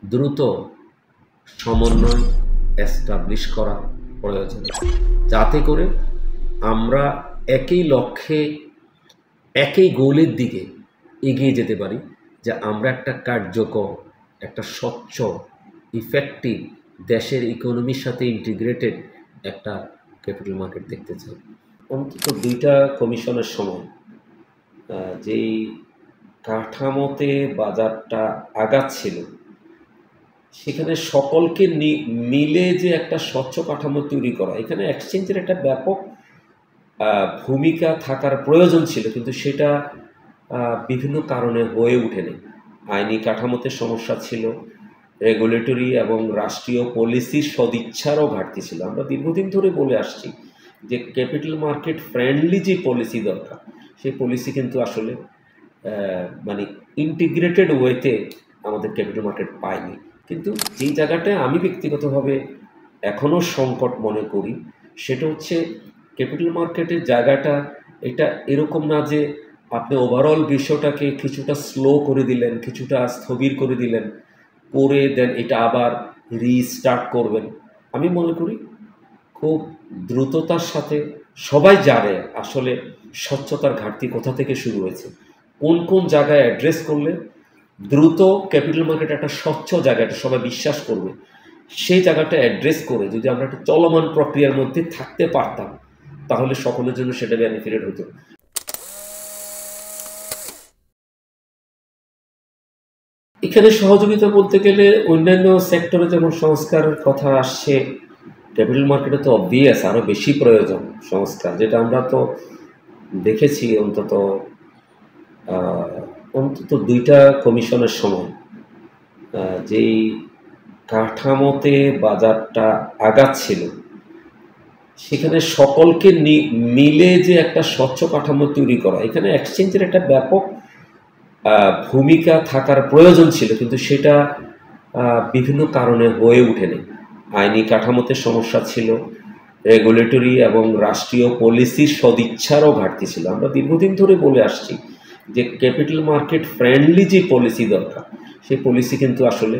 দ্রুত সমন্বয় এস্টাবলিশ করা প্রয়োজন, যাতে করে আমরা একই লক্ষ্যে একই গোলের দিকে এগিয়ে যেতে পারি, যে আমরা একটা কার্যকর, একটা স্বচ্ছ, ইফেক্টিভ, দেশের ইকোনমির সাথে ইন্টিগ্রেটেড একটা ক্যাপিটাল মার্কেট দেখতে চাই। অন্তত দুইটা কমিশনের সময় যেই কাঠামোতে বাজারটা আগাচ্ছিল, সেখানে সকলকে মিলে যে একটা স্বচ্ছ কাঠামো তৈরি করা, এখানে এক্সচেঞ্জের একটা ব্যাপক ভূমিকা থাকার প্রয়োজন ছিল, কিন্তু সেটা বিভিন্ন কারণে হয়ে ওঠেনি। আইনি কাঠামোতে সমস্যা ছিল, রেগুলেটরি এবং রাষ্ট্রীয় পলিসির সদিচ্ছারও ঘাটতি ছিল। আমরা দীর্ঘদিন ধরে বলে আসছি যে ক্যাপিটাল মার্কেট ফ্রেন্ডলি যে পলিসি দরকার, সেই পলিসি কিন্তু আসলে মানে ইন্টিগ্রেটেড ওয়েতে আমাদের ক্যাপিটাল মার্কেট পায়নি। কিন্তু যেই জায়গাটায় আমি ব্যক্তিগতভাবে এখনও সংকট মনে করি, সেটা হচ্ছে ক্যাপিটাল মার্কেটের জায়গাটা এটা এরকম না যে আপনি ওভারঅল বিষয়টাকে কিছুটা স্লো করে দিলেন, কিছুটা স্থবির করে দিলেন, করে দেন এটা আবার রিস্টার্ট করবেন। আমি মনে করি খুব দ্রুততার সাথে সবাই জানে আসলে স্বচ্ছতার ঘাটতি কোথা থেকে শুরু হয়েছে, কোন কোন জায়গায় অ্যাড্রেস করলে দ্রুত ক্যাপিটাল মার্কেট একটা স্বচ্ছ জায়গা, এটা সবাই বিশ্বাস করবে, সেই জায়গাটা অ্যাড্রেস করে যদি আমরা একটা চলমান প্রক্রিয়ার মধ্যে থাকতে পারতাম, তাহলে সকলের জন্য সেটা বেনিফিটেড হতো। এখানে সহযোগিতা বলতে গেলে অন্যান্য সেক্টরে যেমন সংস্কারের কথা আসছে, ক্যাপিটাল মার্কেটে তো অবভিয়াস আরও বেশি প্রয়োজন সংস্কার, যেটা আমরা তো দেখেছি অন্তত দুইটা কমিশনের সময় যেই কাঠামোতে বাজারটা আগাচ্ছিল, সেখানে সকলকে মিলে যে একটা স্বচ্ছ কাঠামো তৈরি করা, এখানে এক্সচেঞ্জের একটা ব্যাপক ভূমিকা থাকার প্রয়োজন ছিল, কিন্তু সেটা বিভিন্ন কারণে হয়ে ওঠেনি। আইনি কাঠামোতে সমস্যা ছিল, রেগুলেটরি এবং রাষ্ট্রীয় পলিসির সদিচ্ছারও ঘাটতি ছিল। আমরা দীর্ঘদিন ধরে বলে আসছি যে ক্যাপিটাল মার্কেট ফ্রেন্ডলি যে পলিসি দরকার, সেই পলিসি কিন্তু আসলে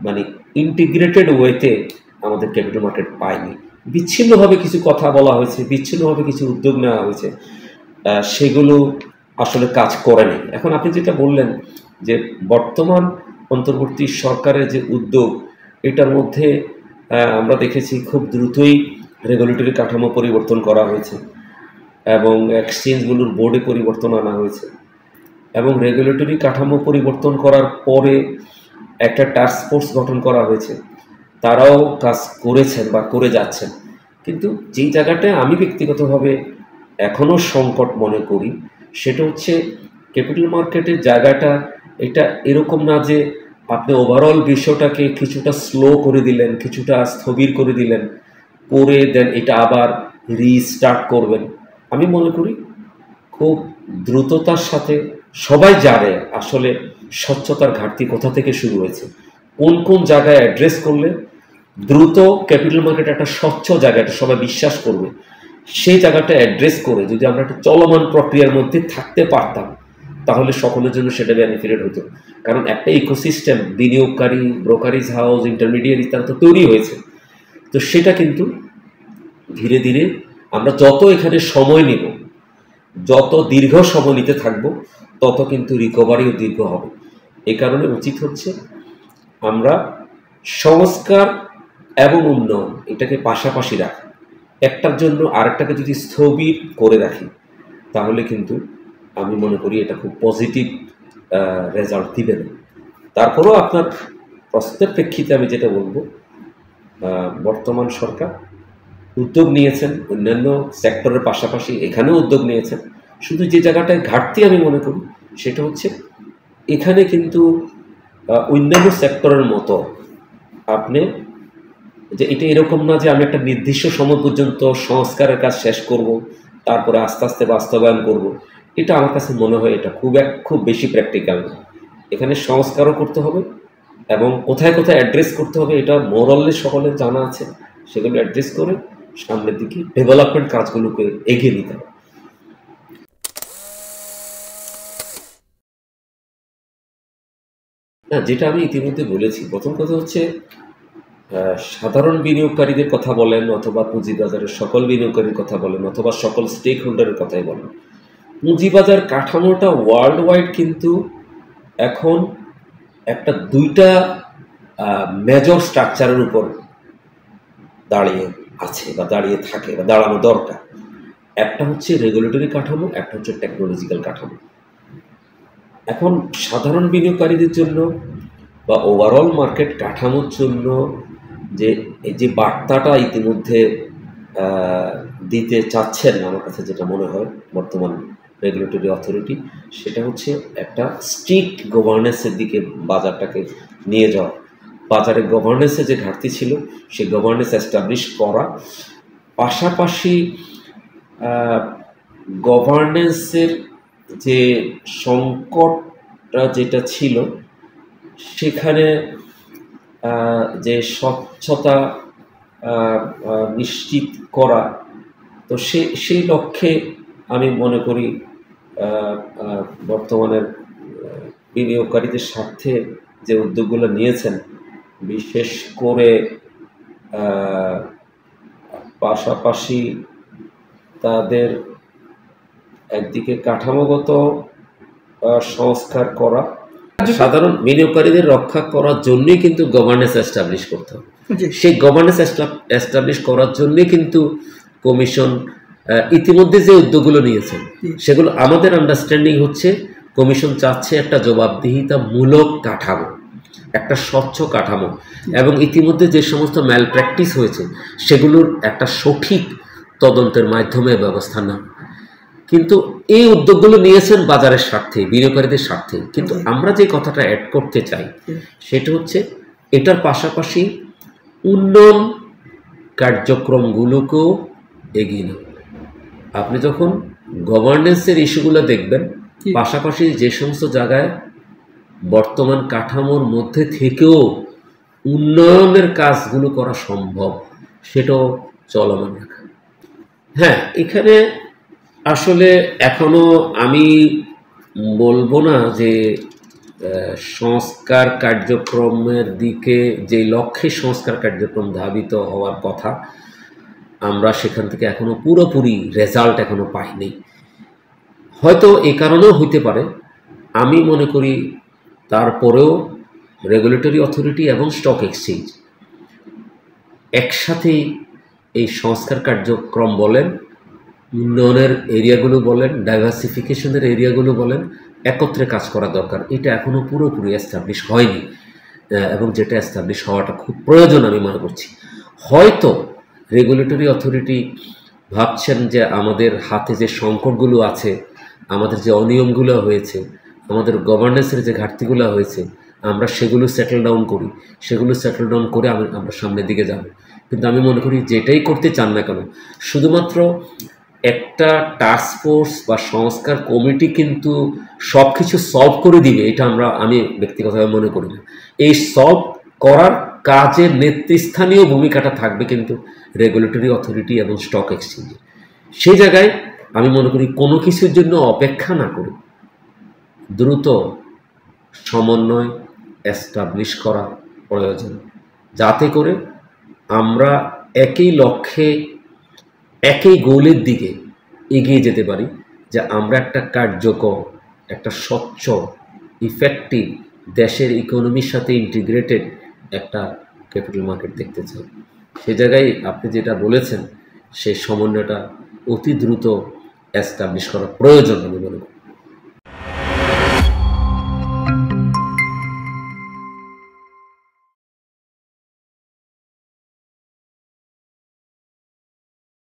মানে ইন্টিগ্রেটেড ওয়েতে আমাদের ক্যাপিটাল মার্কেট পায়নি। বিচ্ছিন্নভাবে কিছু কথা বলা হয়েছে, বিচ্ছিন্নভাবে কিছু উদ্যোগ নেওয়া হয়েছে, সেগুলো আসলে কাজ করেনি। এখন আপনি যেটা বললেন যে বর্তমান অন্তর্বর্তী সরকারের যে উদ্যোগ, এটার মধ্যে আমরা দেখেছি খুব দ্রুতই রেগুলেটরি কাঠামো পরিবর্তন করা হয়েছে এবং এক্সচেঞ্জগুলোর বোর্ডে পরিবর্তন আনা হয়েছে, এবং রেগুলেটরি কাঠামো পরিবর্তন করার পরে একটা টাস্ক ফোর্স গঠন করা হয়েছে, তারাও কাজ করেছেন বা করে যাচ্ছেন। কিন্তু যেই জায়গাটায় আমি ব্যক্তিগতভাবে এখনও সংকট মনে করি, সেটা হচ্ছে ক্যাপিটাল মার্কেটের জায়গাটা এটা এরকম না যে আপনি ওভারঅল বিষয়টাকে কিছুটা স্লো করে দিলেন, কিছুটা স্থবির করে দিলেন, করে দেন এটা আবার রিস্টার্ট করবেন। আমি মনে করি খুব দ্রুততার সাথে সবাই জানে আসলে স্বচ্ছতার ঘাটতি কোথা থেকে শুরু হয়েছে, কোন কোন জায়গায় অ্যাড্রেস করলে দ্রুত ক্যাপিটাল মার্কেট একটা স্বচ্ছ জায়গা, এটা সবাই বিশ্বাস করবে, সেই জায়গাটা অ্যাড্রেস করে যদি আমরা একটা চলমান প্রক্রিয়ার মধ্যে থাকতে পারতাম, তাহলে সকলের জন্য সেটা বেনিফিটেড হতো। কারণ একটা ইকোসিস্টেম, বিনিয়োগকারী, ব্রোকারেজ হাউস, ইন্টারমিডিয়েট তারা তো তৈরি হয়েছে, তো সেটা কিন্তু ধীরে ধীরে আমরা যত এখানে সময় নিব, যত দীর্ঘ সময় নিতে থাকব, তত কিন্তু রিকভারিও দীর্ঘ হবে। এ কারণে উচিত হচ্ছে আমরা সংস্কার এবং উন্নয়ন এটাকে পাশাপাশি রাখা, একটার জন্য আরেকটাকে যদি স্থবির করে রাখি, তাহলে কিন্তু আমি মনে করি এটা খুব পজিটিভ রেজাল্ট দিবে না। তারপরেও আপনার প্রশ্নের প্রেক্ষিতে আমি যেটা বলবো, বর্তমান সরকার উদ্যোগ নিয়েছেন অন্যান্য সেক্টরের পাশাপাশি, এখানেও উদ্যোগ নিয়েছেন। শুধু যে জায়গাটায় ঘাটতি আমি মনে করি, সেটা হচ্ছে এখানে কিন্তু অন্যান্য সেক্টরের মতো আপনি যে এটা এরকম না যে আমি একটা নির্দিষ্ট সময় পর্যন্ত সংস্কারের কাজ শেষ করব, তারপরে আস্তে আস্তে বাস্তবায়ন করব। এটা আমার কাছে মনে হয় এটা খুব বেশি প্র্যাকটিক্যাল না। এখানে সংস্কারও করতে হবে এবং কোথায় কোথায় অ্যাড্রেস করতে হবে এটা মোরাললি সকলের জানা আছে, সেগুলো অ্যাড্রেস করে সামনের দিকে ডেভেলপমেন্ট কাজগুলোকে এগিয়ে নিতে হবে। না, যেটা আমি ইতিমধ্যে বলেছি, প্রথম কথা হচ্ছে সাধারণ বিনিয়োগকারীদের কথা বলেন অথবা পুঁজিবাজারের সকল বিনিয়োগকারীর কথা বলেন অথবা সকল স্টেক হোল্ডারের কথাই বলেন, পুঁজিবাজার কাঠামোটা ওয়ার্ল্ড ওয়াইড কিন্তু এখন একটা দুইটা মেজর স্ট্রাকচারের উপর দাঁড়িয়ে আছে বা দাঁড়িয়ে থাকে বা দাঁড়ানো দরকার। একটা হচ্ছে রেগুলেটরি কাঠামো, একটা হচ্ছে টেকনোলজিক্যাল কাঠামো। এখন সাধারণ বিনিয়োগকারীদের জন্য বা ওভারঅল মার্কেট কাঠামোর জন্য যে এই যে বার্তাটা ইতিমধ্যে দিতে চাচ্ছেন, আমার কাছে যেটা মনে হয় বর্তমান রেগুলেটরি অথরিটি, সেটা হচ্ছে একটা স্ট্রিক্ট গভর্নেন্সের দিকে বাজারটাকে নিয়ে যাওয়া। বাজারে গভর্নেন্সে যে ঘাটতি ছিল সেই গভর্নেন্স এস্টাবলিশ করা, পাশাপাশি গভর্নেন্সের যে সংকটটা যেটা ছিল সেখানে যে স্বচ্ছতা নিশ্চিত করা, তো সেই লক্ষ্যে আমি মনে করি বর্তমানের বিনিয়োগকারীদের স্বার্থে যে উদ্যোগগুলো নিয়েছেন, বিশেষ করে পাশাপাশি তাদের একদিকে কাঠামোগত সংস্কার করা, সাধারণ বিনিয়োগকারীদের রক্ষা করার জন্যই কিন্তু গভর্নেন্স এস্টাবলিশ করতে হবে। সেই গভর্নেন্স এস্টাবলিশ করার জন্যই কিন্তু কমিশন ইতিমধ্যে যে উদ্যোগগুলো নিয়েছেন, সেগুলো আমাদের আন্ডারস্ট্যান্ডিং হচ্ছে কমিশন চাচ্ছে একটা জবাবদিহিতামূলক কাঠামো, একটা স্বচ্ছ কাঠামো, এবং ইতিমধ্যে যে সমস্ত ম্যাল প্র্যাকটিস হয়েছে সেগুলোর একটা সঠিক তদন্তের মাধ্যমে ব্যবস্থা না। কিন্তু এই উদ্যোগগুলো নিয়েছেন বাজারের স্বার্থে, বিনিয়োগকারীদের স্বার্থে। কিন্তু আমরা যে কথাটা অ্যাড করতে চাই সেটা হচ্ছে এটার পাশাপাশি উন্নয়ন কার্যক্রমগুলোকেও এগিয়ে নেব। আপনি যখন গভর্নেন্সের ইস্যুগুলো দেখবেন, পাশাপাশি যে সমস্ত জায়গায় বর্তমান কাঠামোর মধ্যে থেকেও উন্নয়নের কাজগুলো করা সম্ভব, সেটাও চলমান রাখা। হ্যাঁ, এখানে আসলে এখনো আমি বলবো না যে সংস্কার কার্যক্রমের দিকে, যে লক্ষ্যে সংস্কার কার্যক্রম ধাবিত হওয়ার কথা, আমরা সেখান থেকে এখনো পুরোপুরি রেজাল্ট এখনো পাইনি। হয়তো এই কারণেও হইতে পারে, আমি মনে করি তারপরেও রেগুলেটরি অথরিটি এবং স্টক এক্সচেঞ্জ একসাথেই এই সংস্কার কার্যক্রম বলেন, উন্নয়নের এরিয়াগুলো বলেন, ডাইভার্সিফিকেশনের এরিয়াগুলো বলেন, একত্রে কাজ করা দরকার। এটা এখনও পুরোপুরি এস্টাবলিশ হয়নি, এবং যেটা এস্টাবলিশ হওয়াটা খুব প্রয়োজন আমি মনে করছি। হয়তো রেগুলেটরি অথরিটি ভাবছেন যে আমাদের হাতে যে সংকটগুলো আছে, আমাদের যে অনিয়মগুলো হয়েছে, আমাদের গভর্নেন্সের যে ঘাটতিগুলো হয়েছে, আমরা সেগুলো সেটেল ডাউন করি, সেগুলো সেটেল ডাউন করে আমরা সামনের দিকে যাব। কিন্তু আমি মনে করি যেটাই করতে চান না কেন, শুধুমাত্র একটা টাস্ক ফোর্স বা সংস্কার কমিটি কিন্তু সব কিছু সলভ করে দিবে, এটা আমি ব্যক্তিগতভাবে মনে করি না। এই সলভ করার কাজের নেতৃস্থানীয় ভূমিকাটা থাকবে কিন্তু রেগুলেটরি অথরিটি এবং স্টক এক্সচেঞ্জে। সেই জায়গায় আমি মনে করি কোনো কিছুর জন্য অপেক্ষা না করে দ্রুত সমন্বয় এস্টাবলিশ করা প্রয়োজন, যাতে করে আমরা একই লক্ষ্যে, একই গোলের দিকে এগিয়ে যেতে পারি, যে আমরা একটা কার্যকর, একটা স্বচ্ছ, ইফেক্টিভ, দেশের ইকোনমির সাথে ইন্টিগ্রেটেড একটা ক্যাপিটাল মার্কেট দেখতে চাই। সে জায়গায় আপনি যেটা বলেছেন, সেই সমন্বয়টা অতি দ্রুত এস্টাবলিশ করা প্রয়োজন আমি মনে করি।